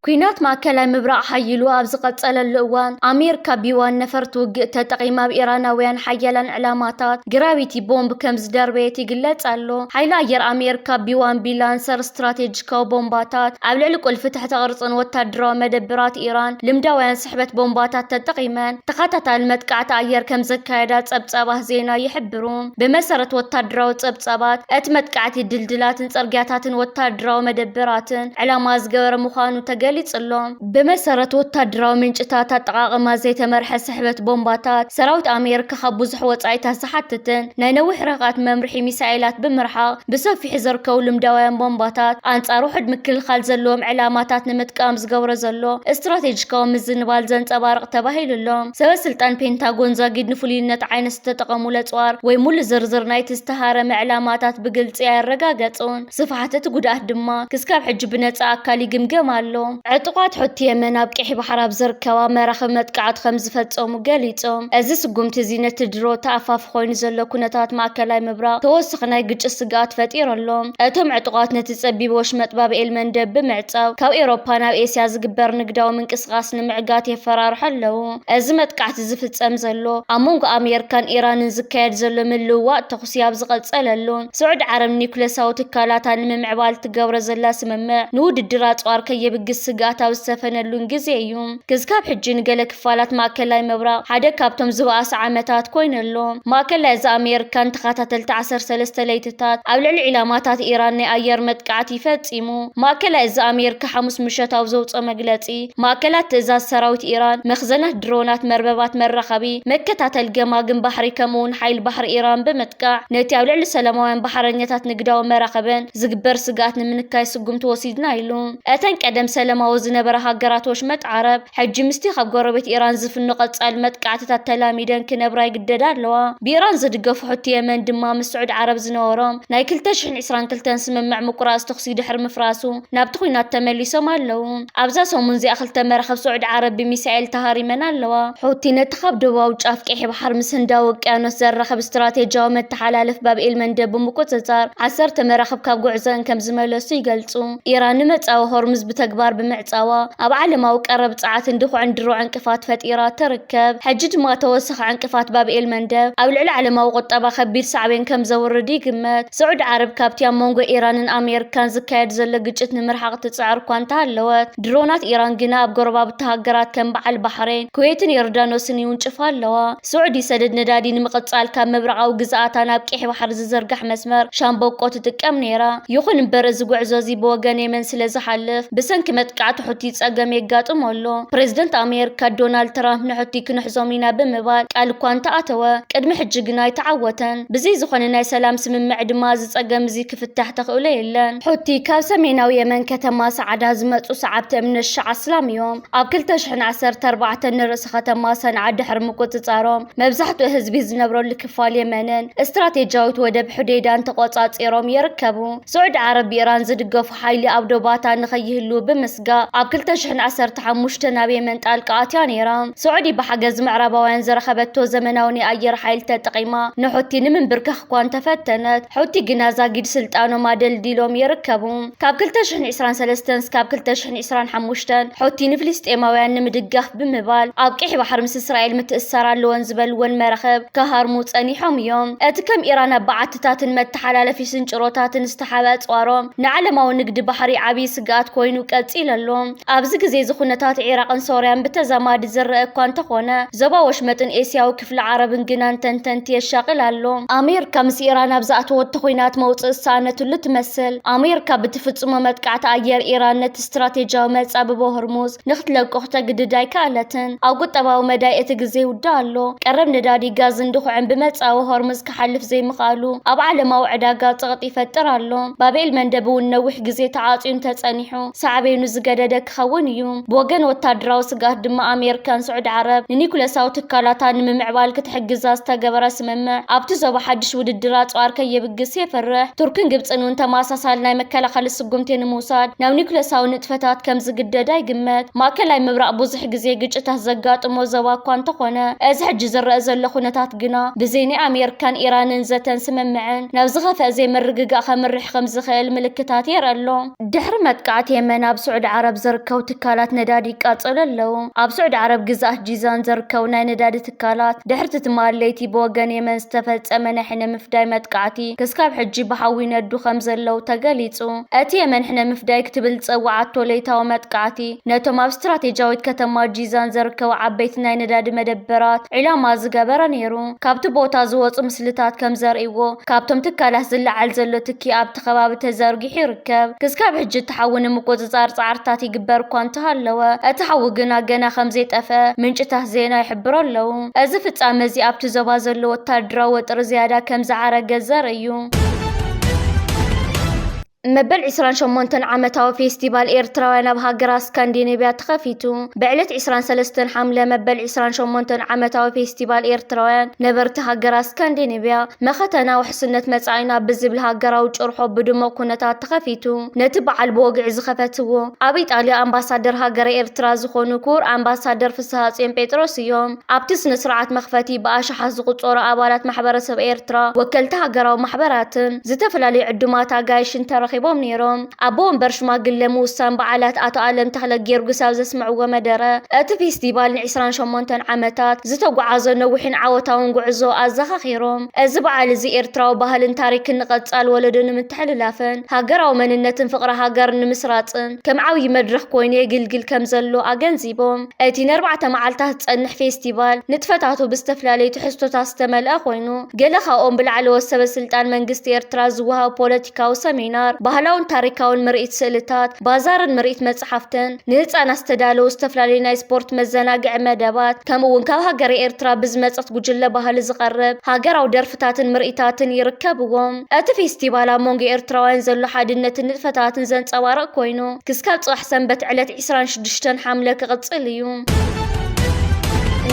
ኩናት ማዕከላዊ ምብራቅ ሓይሉ ኣብ ዝቐጸለሉ እዋን ኣሜሪካ ቢዋን ነፈርቲ ውግእ ተጠቒማ ብኢራናውያን ሓያላን ዕላማታት ግራቪቲ ቦምብ ከም ዝደርበየት ይግለጽ ኣሎ። ሓይሊ ኣየር ኣሜሪካ ቢዋን ቢላንሰር ስትራቴጂካዊ ቦምባታት ኣብ ልዕሊ ቁልፊ ትሕተ ቅርጽን ወተሃደራዊ መደበራት ኢራን ልምዳውያን ስሕበት ቦምባታት ተጠቒመን ተኸታታሊ መጥቃዕቲ ኣየር ከም ዘካየዳ ጸብጻባት ዜና ይሕብሩ። ብመሰረት ወተሃደራዊ ጸብጻባት እቲ መጥቃዕቲ ድልድላትን ጽርግያታትን ወተሃደራዊ መደበራትን ዕላማ ዝገበረ ምዃኑ ተገሊጹ ኣሎ። ብመሰረት ወተሃደራዊ ምንጭታት ኣጠቓቕማ ዘይተመርሐ ስሕበት ቦምባታት ሰራዊት ኣሜሪካ ካብ ብዙሕ ወጻኢታት ዝሓትትን ናይ ነዊሕ ርሕቀት መምርሒ ሚሳኤላት ብምርሓቕ ብሰፊሕ ዝርከቡ ልምዳውያን ቦምባታት ኣንጻር ውሕድ ምክልኻል ዘለዎም ዕላማታት ንምጥቃም ዝገብሮ ዘሎ እስትራቴጂካዊ ምዝንባል ዘንጸባርቕ ተባሂሉሎም። ሰበስልጣን ፔንታጎን ዛጊድ ንፍሉይነት ዓይነት ዝተጠቐሙ ለጽዋር ወይ ሙሉእ ዝርዝር ናይቲ ዝተሃረመ ዕላማታት ብግልፂ ኣያረጋገጹን። ስፍሓት እቲ ጉድኣት ድማ ክስካብ ሕጂ ብነጻ ኣካል ይግምገም ኣሎ። ዕጡቓት ሕቲ የመን ኣብ ቀይሕ ባሕሪ ኣብ ዝርከባ መራኸቢ መጥቃዕቲ ከም ዝፈጸሙ ገሊጾም። እዚ ስጉምቲ እዚ ነቲ ድሮ ተኣፋፍ ኮይኑ ዘሎ ኩነታት ማእከላይ ምብራቕ ተወሳኺ ናይ ግጭት ስግኣት ፈጢሮሎም። እቶም ዕጡቓት ነቲ ጸቢብ ወሽመጥ ባብኤል መንደብ ብምዕጻው ካብ ኤውሮፓ ናብ ኤስያ ዝግበር ንግዳዊ ምንቅስቓስ ንምዕጋት የፈራርሑ ኣለዉ። እዚ መጥቃዕቲ ዝፍጸም ዘሎ ኣብ መንጎ ኣሜሪካን ኢራንን ዝካየድ ዘሎ ምልውዋጥ ተኹሲ ኣብ ዝቐጸለሉን ስዑድ ዓረብ ኒኩሌሳዊ ትካላታ ንምምዕባል ትገብሮ ዘላ ስምምዕ ንውድድር ኣጽዋር ከየብግስ ስጋት ኣብ ዝተፈነሉን ግዜ እዩ። ክስካብ ሕጂ ንገለ ክፋላት ማእከላይ ምብራቕ ሓደ ካብቶም ዝበኣሰ ዓመታት ኮይነሎ። ማእከላይ እዚ ኣሜሪካን ተኸታተልቲ 13 ለይትታት ኣብ ልዕሊ ዒላማታት ኢራን ናይ ኣየር መጥቃዕቲ ይፈጺሙ። ማእከላይ እዚ ኣሜሪካ ሐሙስ ምሸት ኣብ ዘውፅኦ መግለጺ ማእከላት ትእዛዝ ሰራዊት ኢራን መኽዘናት ድሮናት መርበባት መራኸቢ መከታተል ገማግም ባሕሪ ከምኡውን ሓይሊ ባሕሪ ኢራን ብምጥቃዕ ነቲ ኣብ ልዕሊ ሰላማውያን ባሕረኛታት ንግዳዊ መራኸብን ዝግበር ስጋኣት ንምንካይ ስጉምቲ ወሲድና ኢሉ። እተን ቀደም ሰላማዊ ዝነበረ ሃገራት ወሽመጥ ዓረብ ሕጂ ምስቲ ካብ ጎረቤት ኢራን ዝፍኑ ቀጻሊ መጥቃዕትታት ተላሚደን ክነብራ ይግደዳ ኣለዋ። ብኢራን ዝድገፉ ሕቲ የመን ድማ ምስ ስዑድ ዓረብ ዝነበሮም ናይ 2022 ስምምዕ ምቁራጽ ተኽሲ ድሕሪ ምፍራሱ ናብቲ ኩናት ተመሊሶም ኣለዉ። ኣብዛ ሰሙን እዚኣ ክልተ መራኸብ ስዑድ ዓረብ ብሚሳኤል ተሃሪመን ኣለዋ። ሕቲ ነቲ ካብ ደቡባዊ ጫፍ ቀይሕ ባሕሪ ምስ ህንዳዊ ውቅያኖስ ዘራኽብ ስትራቴጂያዊ መተሓላለፍ ባብኤል መንደብ ብምቁፅጻር 10 መራኸብ ካብ ጉዕዘአን ከም ዝመለሱ ይገልጹ። ኢራን ንመጻዊ ሆርሙዝ ብተግባር ብምዕጻዋ ኣብ ዓለማዊ ቀረብ ጸዓት እንድኹዕን ድሮዕ ዕንቅፋት ፈጢራ ትርከብ። ሕጂ ድማ ተወሳኺ ዕንቅፋት ባብኤል መንደብ ኣብ ልዕሊ ዓለማዊ ቁጠባ ከቢድ ሳዕቤን ከም ዘውርድ ይግመት። ስዑድ ዓረብ ካብቲ ኣብ መንጎ ኢራንን ኣሜሪካን ዝካየድ ዘሎ ግጭት ንምርሓቕ ትጽዕር እኳ እንተሃለወት ድሮናት ኢራን ግና ኣብ ጎረባብቲ ሃገራት ከም በዓል ባሕሬን ኩዌትን ዮርዳኖስን ይውንጭፋ ኣለዋ። ስዑዲ ሰደድ ነዳዲ ንምቕጻል ካብ ምብራቓዊ ግዝኣታ ናብ ቀይሕ ባሕሪ ዝዘርጋሕ መስመር ሻምበቆ ትጥቀም ነይራ። ይኹን እምበር እዚ ጉዕዞ እዚ ብወገን የመን ስለ ዝሓልፍ ብሰንኪ መጥቃዕቲ ሕቲ ጸገም የጋጥሞ ኣሎ። ፕሬዝደንት ኣሜሪካ ዶናልድ ትራምፕ ንሕቲ ክንሕዞም ኢና ብምባል ቃል እኳ እንተኣተወ ቅድሚ ሕጂ ግና ኣይተዓወተን። ብዘይ ዝኾነ ናይ ሰላም ስምምዕ ድማ ዝጸገም እዚ ክፍታሕ ተኽእሎ የለን። ሕቲ ካብ ሰሜናዊ የመን ከተማ ሰዓዳ ዝመጹ ሰዓብቲ እምነት ሸዓ እስላም እዮም። ኣብ 2014 ንርእሲ ከተማ ሰንዓ ድሕሪ ምቁፅጻሮም መብዛሕትኡ ህዝቢ ዝነብረሉ ክፋል የመንን እስትራቴጂያዊት ወደብ ሑዴዳን ተቆጻጺሮም ይርከቡ። ስዑድ ዓረብ ኢራን ዝድገፉ ሓይሊ ኣብ ዶባታ ንኸይህሉ ብምስጋእ ኣብ 2015 ናብ የመን ጣልቃ ኣትያ ነይራ። ስዑዲ ብሓገዝ ምዕራባውያን ዝረኸበቶ ዘመናዊ ናይ ኣየር ሓይሊ ተጠቒማ ንሕቲ ንምንብርካኽ እኳ እንተፈተነት ሕቲ ግና ዛጊድ ስልጣኖም ኣደልዲሎም ይርከቡ። ካብ 2023 እስካብ 2025 ሕቲ ንፍልስጤማውያን ንምድጋፍ ብምባል ኣብ ቀይሕ ባሕሪ ምስ እስራኤል ምትእስሳር ኣለወን ዝበልወን መራኸብ ከሃርሙ ጸኒሖም እዮም። እቲ ከም ኢራን ኣብ በዓትታትን መተሓላለፊ ስንጭሮታትን ዝተሓበ ኣጽዋሮም ንዓለማዊ ንግዲ ባሕሪ ዓብዪ ስግኣት ኮይኑ ቀጺሉ ኣሎ። ኣብዚ ግዜ እዚ ኩነታት ኢራቅን ሶርያን ብተዛማዲ ዝረአ እኳ እንተኾነ ዞባ ወሽመጥን ኤስያዊ ክፍሊ ዓረብን ግና ተንተንቲ የሻቅል ኣሎ። ኣሜሪካ ምስ ኢራን ኣብ ዝኣተወቶ ኩናት መውፅእ ዝሰኣነትሉ ትመስል። ኣሜሪካ ብትፍጽሞ መጥቃዕቲ ኣየር ኢራን ነቲ ስትራቴጂያዊ መጻብቦ ሆርሙዝ ንኽትለቅቕ ተግድድ ኣይከኣለትን። ኣብ ቁጠባዊ መዳይ እቲ ግዜ ይውዳ ኣሎ። ቀረብ ነዳዲ ጋዝ እንድኹዕን ብመጻዊ ሆርሙዝ ክሓልፍ ዘይምኽኣሉ ኣብ ዓለማዊ ዕዳጋ ጸቕጢ ይፈጥር ኣሎ። ባብኤል መንደብ እውን ነዊሕ ግዜ ተዓጽዩ ተጸኒሑ ሳዕቤኑ ዝገደደ ክኸውን እዩ። ብወገን ወታደራዊ ስጋት ድማ ኣሜሪካን ስዑድ ዓረብ ንኒኩሌሳዊ ትካላታ ንምምዕባል ክትሕግዛ ዝተገበረ ስምምዕ ኣብቲ ዞባ ሓድሽ ውድድር ኣጽዋር ከየብግስ የፈርሕ። ቱርክን ግብፅን እውን ተመሳሳሊ ናይ መከላኸሊ ስጉምቲ ንምውሳድ ናብ ኒኩሌሳዊ ንጥፈታት ከም ዝግደዳ ይግመት። ማእከላይ ምብራቕ ብዙሕ ግዜ ግጭታት ዘጋጥሞ ዞባ እኳ እንተኾነ እዚ ሕጂ ዝረአ ዘሎ ኩነታት ግና ብዘይ ናይ ኣሜሪካን ኢራንን ዘተን ስምምዕን ናብ ዝኸፍአ ዘይምርግጋእ ከምርሕ ከም ዝኽእል ምልክታት የርኢ ኣሎ። ድሕሪ መጥቃዕቲ የመን ኣብ ስዑድ عرب زركو تكالات ندادي قاصللو اب سعود عرب جزاء جيزان زركو ناي ندادي تكالات دحرت تماليتي بوغن يمن استفصم نحنا مفداي متقعتي كسكاب حجي بحوي ندو خمزلو تغليصو اتي يمن حنا مفداي كتبل صوعاتو ليتاو متقعتي نتوم اب استراتيجياويت كتما جيزان زركو عبيت ناي ندادي مدبرات علاما زغبر نيرو كابت بوتا زوص مسلتات كم زريو كابتم تكالاس زلعل زلو تكي اب تخباب تزرغي يركب كسكاب حجي تحون مقوزار صارتات يغبر كونت هالوا اتحو غنا خمزي طفه منጭታ زينا يحبرلو از فصامزي اب تزبا زلو وتادراو وطر زياده كم زعرገ زريو مبل 28 عامتاو فيستيفال إيرتراوያን بهاجرا سكاندينيفيا تخفيتو بعلت 23 حملة مبل 28 عامتاو فيستيفال إيرتراوያን نبرت هاجرا سكاندينيفيا مختنا وحسنت مصاينا بزبل هاجراو ጭርሖ بدمو كنتات تخفيتو نتبع البوغع زخفتو اب ايطاليا امباسادر هاجر إيرترا زخونو كور امباسادر فسحاصين بيتروس يوم ابتس نسرعات مخفتي باشحه زقصور ابالات محبرسب إيرترا وكلت هاجراو محبراتن زتفلالي عدمات غايشن خيبوم نيروم ابوم برشماغل موسان بعلات اتو عالم تخلق جيرغساو زسمعو مدره ات فيستيفال 28 عامتات زتغعازو نوحين عاوتاون غعزو ازخخيروم از بعل زي إيرتراو ባህልን ታሪክ ንቀጻል ወለደን ምትሕልላፈን ሃገራው መንነትን ፍቅራ ሃገር ንምስራጽን ከም ዓብይ መድረኽ ኮይኑ የግልግል ከም ዘሎ አገንዚቦም እቲ ን4 መዓልታት ጸንሕ ፌስቲቫል ንጥፈታቱ ብዝተፈላለዩ ትሕዝቶታት ዝተመልአ ኮይኑ ገለ ካብኦም ብላዕሊ ወሰበ ስልጣን መንግስቲ ኤርትራ ዝወሃብ ፖለቲካዊ ሰሚናር ባህላውን ታሪካውን ምርኢት ስእልታት ባዛርን ምርኢት መጽሓፍትን ንህፃናት ዝተዳለዉ ዝተፈላለዩ ናይ ስፖርት መዘናግዒ መደባት ከምኡውን ካብ ሃገር ኤርትራ ብዝመጸት ጉጅለ ባህሊ ዝቐርብ ሃገራዊ ደርፍታትን ምርኢታትን ይርከብዎም እቲ ፌስቲቫል ኣብ ሞንጎ ኤርትራውያን ዘሎ ሓድነትን ንጥፈታትን ዘንጸባርቕ ኮይኑ ክስካብ ጽባሕ ሰንበት ዕለት 26 ሓምለ ክቕጽል እዩ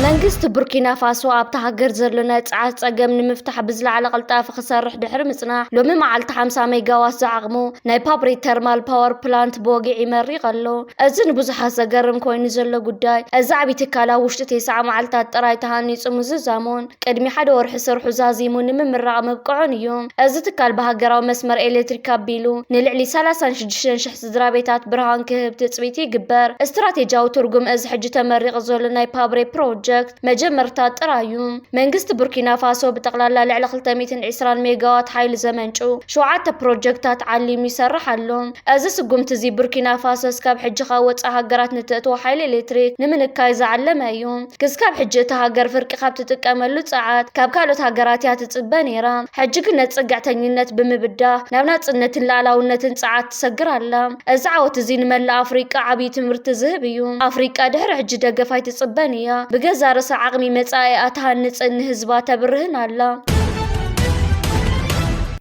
መንግስት ቡርኪና ፋሶ ኣብ ተሃገር ዘሎ ነጻዓት ጸገም ንምፍታሕ ብዝለዓለ ቅልጣፍ ክሰርሕ ድሕሪ ምጽናሕ ሎሚ መዓልቲ 50 ሜጋዋት ዝዓቕሙ ናይ ፓብሪ ተርማል ፓወር ፕላንት ብወጊዕ ይመሪቕ ኣሎ እዚ ንብዙሓት ዘገርም ኮይኑ ዘሎ ጉዳይ እዚ ዓብይ ትካል ኣብ ውሽጢ 9 መዓልታት ጥራይ ተሃኒጹ ምዝዛሙን ቅድሚ ሓደ ወርሒ ስርሑ ዛዚሙ ንምምራቕ መብቅዑን እዩ እዚ ትካል ብሃገራዊ መስመር ኤሌክትሪክ ኣቢሉ ንልዕሊ 36,000 ስድራ ቤታት ብርሃን ክህብ ትጽቢት ይግበር እስትራቴጂያዊ ትርጉም እዚ ሕጂ ተመሪቕ ዘሎ ናይ ፓብሪ ፕሮጀክት መጀመርታት ጥራዩ መንግስት ቡርኪና ፋሶ በጠቅላላ ልዕሊ 220 ሜጋዋት ሓይሊ ዘመንጩ 7 ፕሮጀክታት ዓሊሙ ይሰርሕ ኣሎ እዚ ስጉምቲ እዚ ቡርኪና ፋሶ ስካብ ሕጂ ካወፃ ሃገራት ንትእትዎ ሓይሊ ኤሌክትሪክ ንምንካይ ዝዓለመ እዩ ክስካብ ሕጂ እቲ ሃገር ፍርቂ ካብ ትጥቀመሉ ጸዓት ካብ ካልኦት ሃገራት እያ ትጽበ ነይራ ሕጂ ግን ነጽጋዕተኝነት ብምብዳህ ናብ ናጽነትን ላዕላውነትን ጸዓት ትሰግር ኣላ እዚ ዓወት እዚ ንመላእ ኣፍሪቃ ዓብይ ትምህርቲ ዝህብ እዩ ኣፍሪቃ ድሕሪ ሕጂ ደገፋይ ትጽበን እያ زارس عقمي متاعي أتهنصن ህዝባ ተብርህን ኣላ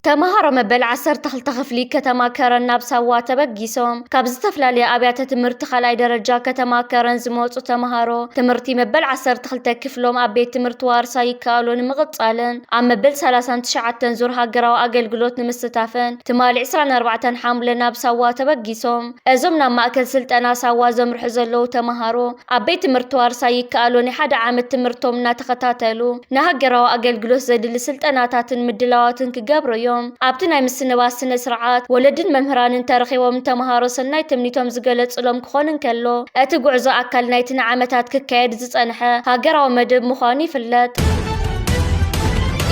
تمهارو مبل 12 خفلي كتما كرن نابسوا تبغيسوم كاب زتفلالي ابيات تمرت خلاي درجه كتما كرن زموصو تمهارو تمرتي مبل 12 كفلوم ابيت تمرت وارسا يكالون مقصالن ام مبل 39 زور هاغراو اغلغلوت نمستافن تمال 24 حمله نابسوا تبغيسوم ازمنا ماكل سلطنا سوا زمرح زلو تمهارو ابيت تمرت وارسا يكالون حدا عام تمرتومنا تخاتاتلو نهاغراو اغلغلوت زدل سلطناتاتن مدلاواتن كغبرو ኣብቲ ምስንባስ ስነ ስርዓት ወለድን መምህራንን ተረኺቦም ተማሃሮ ሰናይ ትምኒቶም ዝገለጽሎም ክኾንን ከሎ እቲ ጉዕዞ ኣካል ናይቲ ዓመታት ክካየድ ዝጸንሐ ሃገራዊ መደብ ምዃኑ ይፍለጥ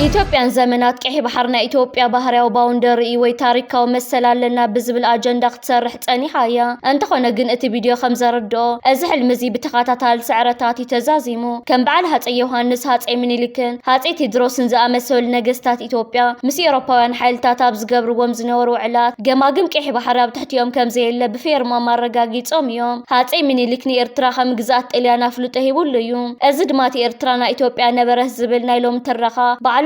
ኢትዮጵያን ዘመናት ቀይ ባህርና ኢትዮጵያ ባህርያው ባውንደሪ ወይ ታሪካው መሰላለና ብዝብል አጀንዳ ክትሰርሕ ጸኒሓያ እንተኾነ ግን እቲ ቪድዮ ከም ዘርድኦ እዚ ሕልም እዚ ብተኸታታሊ ስዕረታት ተዛዚሙ ከም በዓል ሃፀይ ዮሃንስ ሃፀይ ምኒልክን ሃፀይ ቴድሮስን ዝኣመሰሉ ነገስታት ኢትዮጵያ ምስ ኤውሮፓውያን ሓይልታት ኣብ ዝገብርዎም ዝነበሩ ውዕላት ገማግም ቀይ ባህር ኣብ ትሕቲኦም ከም ዘየለ ብፌርማ ማረጋጊጾም እዮም ሃፀይ ምኒልክ ንኤርትራ ከም ግዛት ጣልያን ኣፍልጦ ሂቡሉ እዩ እዚ ድማ ኤርትራና ኢትዮጵያ ነበረስ ዝብል ናይ ሎም ትረኻ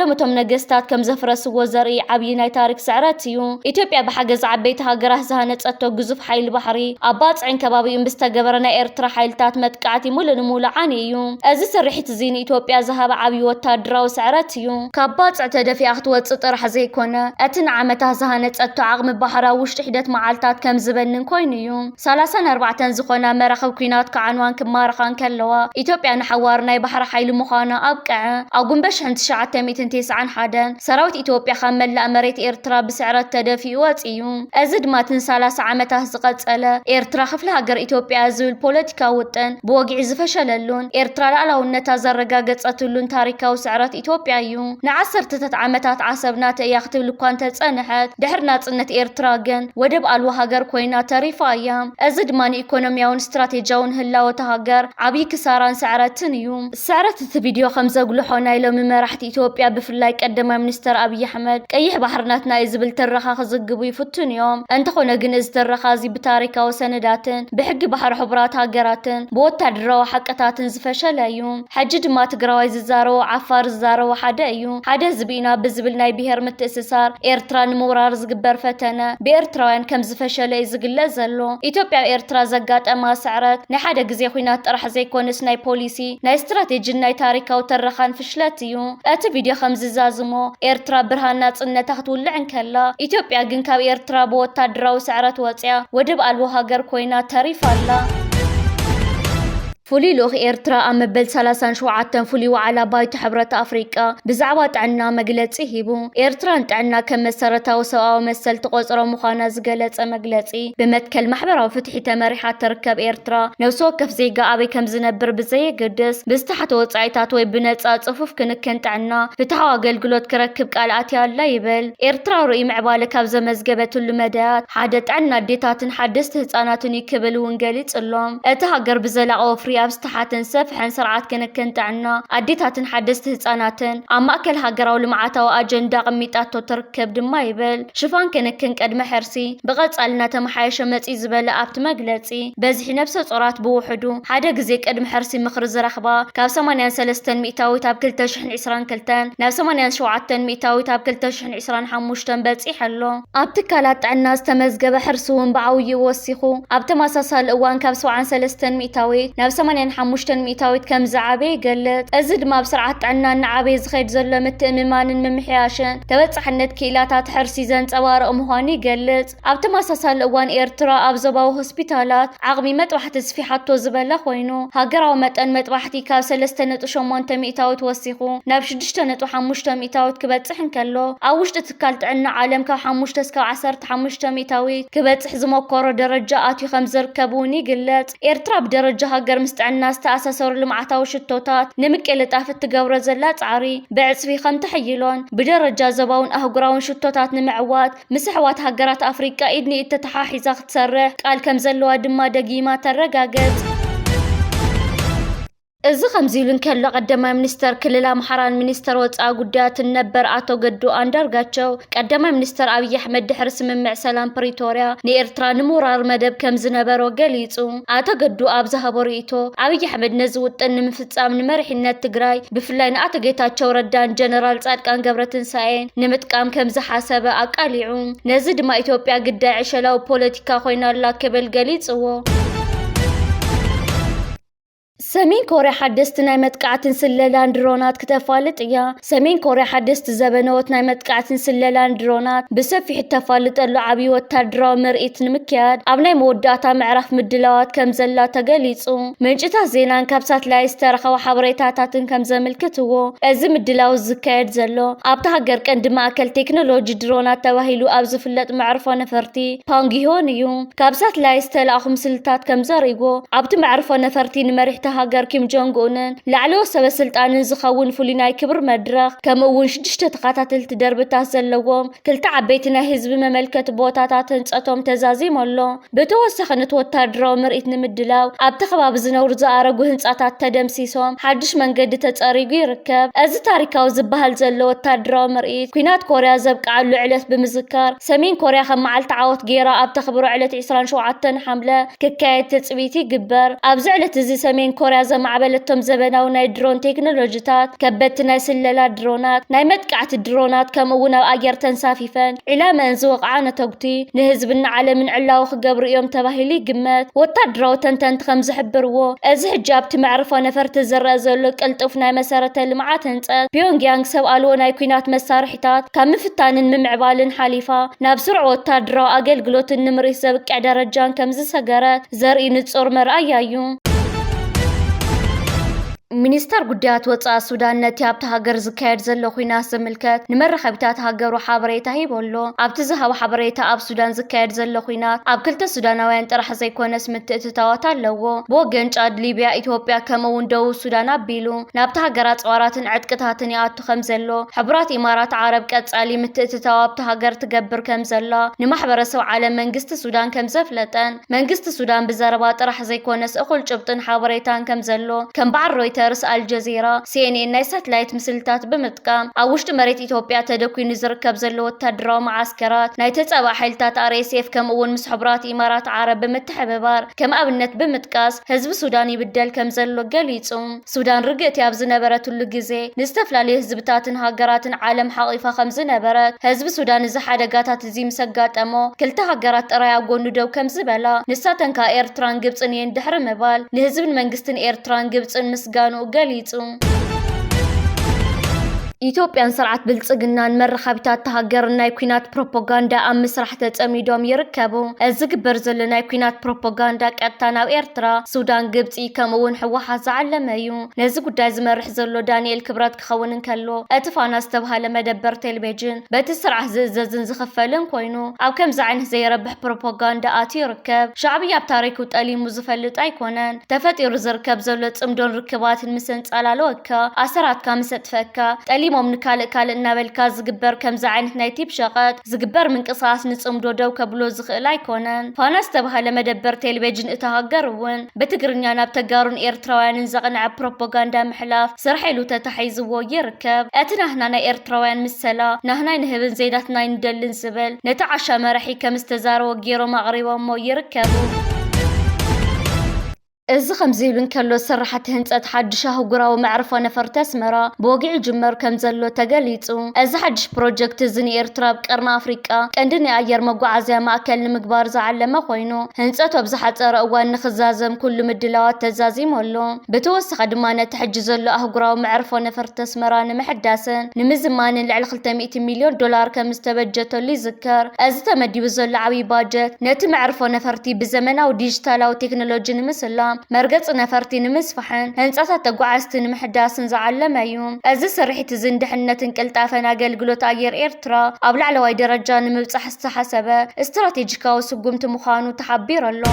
متوم نجستات كم زفرس وزري عبيناي تاريخ سعراتيو إثيوبيا بحاجز عبيت هاجره زهنت جزف حيل بحري أباط عين كبابي مستجبرنا إرترا حيلتات متقعتي مولن مولا عنيو أزس الريحة زين إثيوبيا ذهب عبي وتادرا وسعراتيو كاباط اعتدى في أخطوة سطر حزيكونا أتن عمتها زهنت عقم بحرا وش تحدت معالتات كم زبنن كوينيو 34 زخونا مرخو كينات كعنوان كمارخان كلوا إثيوبيا نحوارنا بحر حيل مخانا أبقع أو قنبش عند 900 1991 ሰራዊት ኢትዮጵያ ካብ መላእ መሬት ኤርትራ ብስዕረት ተደፊኡ ወፂኡ እዚ ድማ 30 ዓመታት ዝቀፀለ ኤርትራ ክፍለ ሃገር ኢትዮጵያ ዝብል ፖለቲካዊ ውጥን ብወግዒ ዝፈሸለሉን ኤርትራ ሉዓላውነታ ዘረጋገፀትሉን ታሪካዊ ስዕረት ኢትዮጵያ እዩ ንዓሰርተታት ዓመታት ዓሰብና እያ ክትብል እኳ እንተፀንሐት ድሕሪ ናጽነት ኤርትራ ግን ወደብ አልባ ሃገር ኮይና ተሪፋ እያ እዚ ድማ ንኢኮኖሚያውን ስትራቴጂያውን ህላወ ሃገር ዓብይ ክሳራን ስዕረትን እዩ ስዕረት እቲ ቪድዮ ከም ዘጉልሖ ናይ ሎሚ መራሕቲ ኢትዮጵያ ብፍላይ ቀዳማይ ሚኒስተር አብይ አሕመድ ቀይሕ ባሕርናትና ዝብል ተረኻ ክዝግቡ ይፍቱን እዮም እንተኾነ ግን እዚ ተረኻ እዚ ብታሪካዊ ሰነዳትን ብሕጊ ባሕሪ ሕቡራት ሃገራትን ብወታደራዊ ሓቀታትን ዝፈሸለ እዩ ሕጂ ድማ ትግራዋይ ዝዛረቦ ዓፋር ዝዛረቦ ሓደ እዩ ሓደ ዝብኢና ብዝብል ናይ ብሄር ምትእስሳር ኤርትራ ንምውራር ዝግበር ፈተነ ብኤርትራውያን ከም ዝፈሸለ ዝግለጽ ዘሎ ኢትዮጵያ ኤርትራ ዘጋጠማ ስዕረት ናይ ሓደ ግዜ ኩናት ጥራሕ ዘይኮነስ ናይ ፖሊሲ ናይ ስትራቴጂን ናይ ታሪካዊ ተረኻን ፍሽለት እዩ እቲ ቪድዮ ከም ዝዛዝሞ ኤርትራ ብርሃን ናጽነታ ክትውልዕ እንከላ ኢትዮጵያ ግን ካብ ኤርትራ ብወታደራዊ ስዕረት ወፅያ ወደብ አልቦ ሃገር ኮይና ተሪፋ ኣላ فولي لوخ إيرترا أما بل 37 فولي وعلى بايت حبرة أفريقيا بزعوات عنا مجلتي هيبو إيرترا عنا كم مسارتها وسواء ومسل تقصر مخانز جلت مجلتي بمتكل محبرة وفتح تماريحات تركب إيرترا نوسو كف زيجا أبي كم زنبر بزي قدس بستحت وصعيتات وبنت صفوف كنت عنا فتحوا قلقلوت كركب قالاتي الله يبل إيرترا رؤي معبالك أبز مزجبة المدات حدت عنا ديتات حدست هتاناتني كبل ونجلت اللهم أتهجر بزلا أوفري أبستحاتن سفحن سرعات كنت عنا أديتاتن حدست هتاناتن أما أكل هجروا لمعاتها وأجندة قميتاتو تركب دما يبل شفان كن قد محرسي بغت سألنا تمحايش متي زبالة أبت مجلتي بزحي نفس صورات بوحدو حدا جزيك قد محرسي مخرز رخبة كاب 83 مئتاوي تاب كل تشحن عسران كلتان ناب 87 مئتاوي تاب كل تشحن عسران حموشتن بتسي حلو أبتكالات عنا استمزجب حرسون بعوي يوسخو أبتماساسا الأوان كاب 73 مئتاوي ناب 85 مئتاويت كم زعابي قلت أزد ما بسرعة عنا نعابي زخيد زلة متأممان ممحياشن تبتصحنت كيلاتات حرسي زنت أوار أمهاني قلت أبتماساسا الأوان إيرترا أبزباو هسبيتالات عغمي متوحت زفيحاتو زبالة خوينو هاقراو متأن متوحتي كاب 3 مئتاويت وسيخو ناب 6 مئتاويت كبتصحن كلو أوشت تكالت عنا عالم كاب 15 مئتاويت كبتصح زموكورو درجاتي 5 ركبوني قلت إيرترا بدرجة هاقر مستعنا استأسسور لمعتاو شتوتات نمكيل طافت تقورة زلات عري بعصفي خم تحيلون بدرجة زباون أهقراون شتوتات نمعوات مسحوات هاقرات أفريقيا إدني اتتحاحي زاخت سره قال كم زلوا دما دقيمة ترقاقت إذا خمزيلن كلا قدما منستر كللا محران منستر وصا قدات النبر آتو قدو أندرغاتشو قدما منستر أبي أحمد دحرس من معسلان بريتوريا نيرترا نمورار مدب كم زنبرو قليتو آتو قدو أبزها بريتو أبي أحمد نزوت أن مفتسام نمرحنا تقراي بفلاين آتو قيتاتشو ردان جنرال صادقان قبرتن ساين نمتقام كم زحاسبة أقاليعون نزد ما إثيوبيا قد عشلاو بوليتيكا خوينا الله كبل قليتو سمين كوريا حدست ناي متقعتن سلالان درونات كتفالت إيا سمين كوريا حدست زبنوت ناي متقعتن سلالان درونات بسفي التفالت اللو عبي وتادرا مرئيت نمكياد أبناي موداتا معرف مدلوات كم زلا تقليصو منجتا زينان كابسات لا يسترخوا وحبريتاتاتن كم زملكتوو أزي مدلاو الزكايد زلو أبتها قرق اندما أكل تكنولوجي درونات تواهيلو أبزفلت معرفو نفرتي بانجيهونيو كابسات لا يستلاخم سلتات كم زاريقو أبت معرفو نفرتي نمريحتا هاجر كيم جونغ أونن لعلو سبب سلطان زخون فليناي كبر مدرخ كم أون شدشت تقاتل تدرب تاسلوهم كل تعبيتنا حزب مملكة بوتاتات تنصتهم تزازيم الله بتوسخنت وتادرو مرئت نمدلاو أبتخباب زنور زارغو هنصاتات تدمسيسهم حدش منقد تتصاريغو يركب از تاريخاو زبهال زلو وتادرو مرئت كينات كوريا زبقع علو علت بمذكر سمين كوريا خم معل تعاوت غيرا أبتخبرو علت 27 حملة ككاية تتصبيتي قبر أبزعلت زي سمين كوريا زمعبلتهم زبناو ناي درون تكنولوجيتات كبت ناي سللا درونات ناي متقعت الدرونات كمونا أجر تنسافيفان إلا منزوق عانا توقتي نهزبنا على من علاو خقبر يوم تباهيلي قمات وتدرو تنتنت خمز حبرو أزح جابت معرفة نفرت الزرازولك الطف ناي مسارة المعات هنسات بيونغ يانغ سوالو ناي كوينات مسارحتات كم فتان ممعبالن حليفة نابسرع وتدرو أقل قلوت النمري سبك عدرجان كمز سقرات زرقي نتصور مرأيايو ሚኒስተር ጉዳያት ወፃኢ ሱዳን ነቲ ኣብቲ ሃገር ዝካየድ ዘሎ ኩናት ዝምልከት ንመራኸቢታት ሃገሩ ሓበሬታ ሂቦሎ። ኣብቲ ዝሃቦ ሓበሬታ ኣብ ሱዳን ዝካየድ ዘሎ ኩናት ኣብ ክልተ ሱዳናውያን ጥራሕ ዘይኮነስ ምትእትታዋት ኣለዎ። ብወገን ጫድ፣ ሊብያ፣ ኢትዮጵያ ከምኡውን ደቡብ ሱዳን ኣቢሉ ናብቲ ሃገራት ጸዋራትን ዕጥቅታትን ይኣቱ ከም ዘሎ ሕቡራት ኢማራት ዓረብ ቀጻሊ ምትእትታዋ ኣብቲ ሃገር ትገብር ከም ዘላ ንማሕበረሰብ ዓለም መንግስቲ ሱዳን ከም ዘፍለጠን መንግስቲ ሱዳን ብዘረባ ጥራሕ ዘይኮነስ እኹል ጭብጥን ሓበሬታን ከም ዘሎ ከም በዓል ሮይተርስ አልጀዚራ ሲኤንኤን ናይ ሳተላይት ምስልታት ብምጥቃም ኣብ ውሽጢ መሬት ኢትዮጵያ ተደኩኑ ዝርከብ ዘሎ ወታደራዊ ማዓስከራት ናይ ተጸባእ ሓይልታት RSF ከምኡውን ምስ ሕቡራት ኢማራት ዓረብ ብምትሕብባር ከም ኣብነት ብምጥቃስ ህዝቢ ሱዳን ይብደል ከም ዘሎ ገሊጹ ሱዳን ርግእቲ ኣብ ዝነበረትሉ ግዜ ንዝተፈላለዩ ህዝብታትን ሃገራትን ዓለም ሓቂፋ ከም ዝነበረት ህዝቢ ሱዳን እዚ ሓደጋታት እዚ ምስ ኣጋጠሞ ክልተ ሃገራት ጥራይ ኣብ ጎኑ ደው ከም ዝበላ ንሳተን ከዓ ኤርትራን ግብፅን እየን ድሕሪ ምባል ንህዝብን መንግስትን ኤርትራን ግብፅን ምስጋኑ ገሊጹ ኢትዮጵያን ስርዓት ብልጽግናን መራኸቢታት ሃገር ናይ ኩናት ፕሮፓጋንዳ ኣብ ምስራሕ ተጸሚዶም ይርከቡ። እዚ ግበር ዘሎ ናይ ኩናት ፕሮፓጋንዳ ቀጥታ ናብ ኤርትራ፣ ሱዳን፣ ግብፂ ከምኡውን ሕወሓት ዝዓለመ እዩ። ነዚ ጉዳይ ዝመርሕ ዘሎ ዳንኤል ክብረት ክኸውን እንከሎ እቲ ፋና ዝተባሃለ መደበር ቴሌቪዥን በቲ ስርዓት ዝእዘዝን ዝኽፈልን ኮይኑ ኣብ ከምዚ ዓይነት ዘይረብሕ ፕሮፓጋንዳ ኣትዩ ይርከብ። ሻዕብያ ኣብ ታሪኩ ጠሊሙ ዝፈልጥ ኣይኮነን። ተፈጢሩ ዝርከብ ዘሎ ጽምዶን ርክባትን ምስን ጸላለወካ ኣሰራትካ ምሰጥፈካ ሞም ንካልእ እናበልካ ዝግበር ከምዚ ዓይነት ናይ ቲፕ ሸቐጥ ዝግበር ምንቅስቓስ ንጽምዶ ደው ከብሎ ዝኽእል ኣይኮነን። ፋና ዝተባሃለ መደበር ቴሌቪዥን እቲ ሃገር እውን ብትግርኛ ናብ ተጋሩን ኤርትራውያንን ዘቕንዐ ፕሮፓጋንዳ ምሕላፍ ስራሕ ኢሉ ተታሒዝዎ ይርከብ። እቲ ናህና ናይ ኤርትራውያን ምሰላ ናህናይ ንህብን ዜናትናይ ንደልን ዝብል ነቲ ዓሻ መራሒ ከም ዝተዛረቦ ገይሮም ኣቕሪቦሞ ይርከቡ። እዚ ከምዚ ይብልን ከሎ ስራሕቲ ህንፀት ሓድሽ ኣህጉራዊ መዕርፎ ነፈርቲ ኣስመራ ብወግዒ ጅመር ከም ዘሎ ተገሊጹ። እዚ ሓድሽ ፕሮጀክት እዚ ንኤርትራ ብቀርኒ ኣፍሪቃ ቀንዲ ናይ ኣየር መጓዓዝያ ማእከል ንምግባር ዝዓለመ ኮይኑ ህንፀቱ ኣብ ዝሓፀረ እዋን ንኽዛዘም ኩሉ ምድላዋት ተዛዚሞሎ። ብተወሳኺ ድማ ነቲ ሕጂ ዘሎ ኣህጉራዊ መዕርፎ ነፈርቲ ኣስመራ ንምሕዳስን ንምዝማንን ልዕሊ $200 ሚልዮን ከም ዝተበጀተሉ ይዝከር። እዚ ተመዲቡ ዘሎ ዓብይ ባጀት ነቲ መዕርፎ ነፈርቲ ብዘመናዊ ዲጂታላዊ ቴክኖሎጂ ንምስላም መርገጽ ነፈርቲ ንምስፋሕን ህንጻታት ተጓዓዝቲ ንምሕዳስን ዝዓለመ እዩ። እዚ ስርሒት እዚ ንድሕንነትን ቅልጣፈን ኣገልግሎት ኣየር ኤርትራ ኣብ ላዕለዋይ ደረጃ ንምብጻሕ ዝተሓሰበ ስትራቴጂካዊ ስጉምቲ ምዃኑ ተሓቢሩ ኣሎ።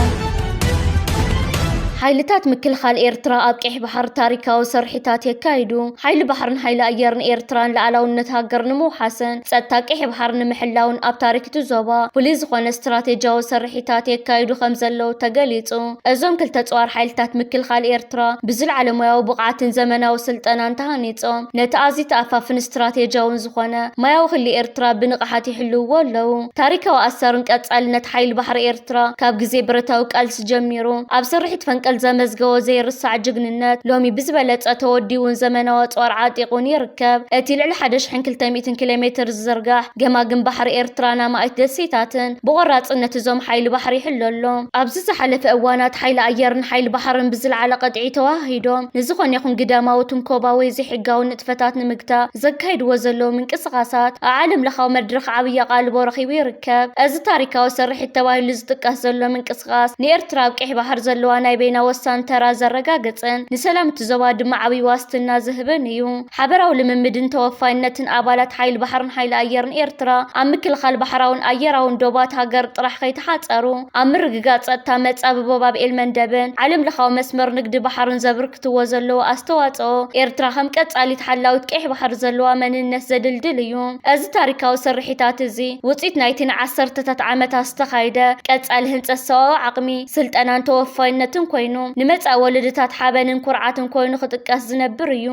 ሓይልታት ምክልኻል ኤርትራ ኣብ ቀይሕ ባሕር ታሪካዊ ስርሒታት የካይዱ። ሓይሊ ባሕርን ሓይሊ ኣየርን ኤርትራን ሉዓላውነት ሃገር ንምውሓስን ጸጥታ ቀይሕ ባሕር ንምሕላውን ኣብ ታሪክ እቲ ዞባ ፍሉይ ዝኾነ ስትራቴጂያዊ ስርሒታት የካይዱ ከም ዘለዉ ተገሊጹ። እዞም ክልተ ጸዋር ሓይልታት ምክልኻል ኤርትራ ብዝለዓለ ሞያዊ ብቕዓትን ዘመናዊ ስልጠናን ተሃኒጾም ነቲ ኣዝዩ ተኣፋፍን ስትራቴጂያውን ዝኾነ ማያዊ ክሊ ኤርትራ ብንቕሓት ይሕልውዎ ኣለዉ። ታሪካዊ ኣሰርን ቀጻልነት ሓይሊ ባሕሪ ኤርትራ ካብ ግዜ ብረታዊ ቃልሲ ጀሚሩ ኣብ ስርሒት ፈንቀል ዘመዝገቦ ዘይርሳዕ ጅግንነት ሎሚ ብዝበለጸ ተወዲውን ዘመናዊ ጸዋር ዓጢቑን ይርከብ። እቲ ልዕሊ 1200 ኪሎ ሜትር ዝዝርጋሕ ገማግም ባሕሪ ኤርትራ ናማይት ደሴታትን ብቆራጽነት እዞም ሓይሊ ባሕሪ ይሕለሎ። ኣብዚ ዝሓለፈ እዋናት ሓይሊ ኣየርን ሓይሊ ባሕርን ብዝለዓለ ቀጥዒ ተዋሂዶም ንዝኾነ ይኹን ግዳማዊ ትንኮባዊ ዘይሕጋዊ ንጥፈታት ንምግታእ ዘካይድዎ ዘለዉ ምንቅስቓሳት ኣብ ዓለም ለኻዊ መድረኽ ዓብይ ኣቓልቦ ረኺቡ ይርከብ። እዚ ታሪካዊ ስርሒት ተባሂሉ ዝጥቀስ ዘሎ ምንቅስቓስ ንኤርትራ ኣብ ቀይሕ ባሕር ዘለዋ ናይ በይና ወሳን ተራ ዘረጋግጽን ንሰላም እቲ ዞባ ድማ ዓብይ ዋስትና ዝህብን እዩ። ሓበራዊ ልምምድን ተወፋይነትን ኣባላት ሓይሊ ባሕርን ሓይሊ ኣየርን ኤርትራ ኣብ ምክልኻል ባሕራውን ኣየራውን ዶባት ሃገር ጥራሕ ከይተሓፀሩ ኣብ ምርግጋጽ ጸጥታ መጻብቦ ባብኤል መንደብን ዓለም ለኻዊ መስመር ንግዲ ባሕርን ዘብርክትዎ ዘለዎ ኣስተዋጽኦ ኤርትራ ከም ቀጻሊት ሓላዊት ቀይሕ ባሕር ዘለዋ መንነት ዘድልድል እዩ። እዚ ታሪካዊ ስርሒታት እዚ ውፅኢት ናይቲ ንዓሰርተታት ዓመታት ዝተኻይደ ቀጻሊ ህንፀት ሰብኣዊ ዓቕሚ ስልጠናን ተወፋይነትን ኮይኑ ንመጻኢ ወለድታት ሓበንን ኩርዓትን ኮይኑ ክጥቀስ ዝነብር እዩ።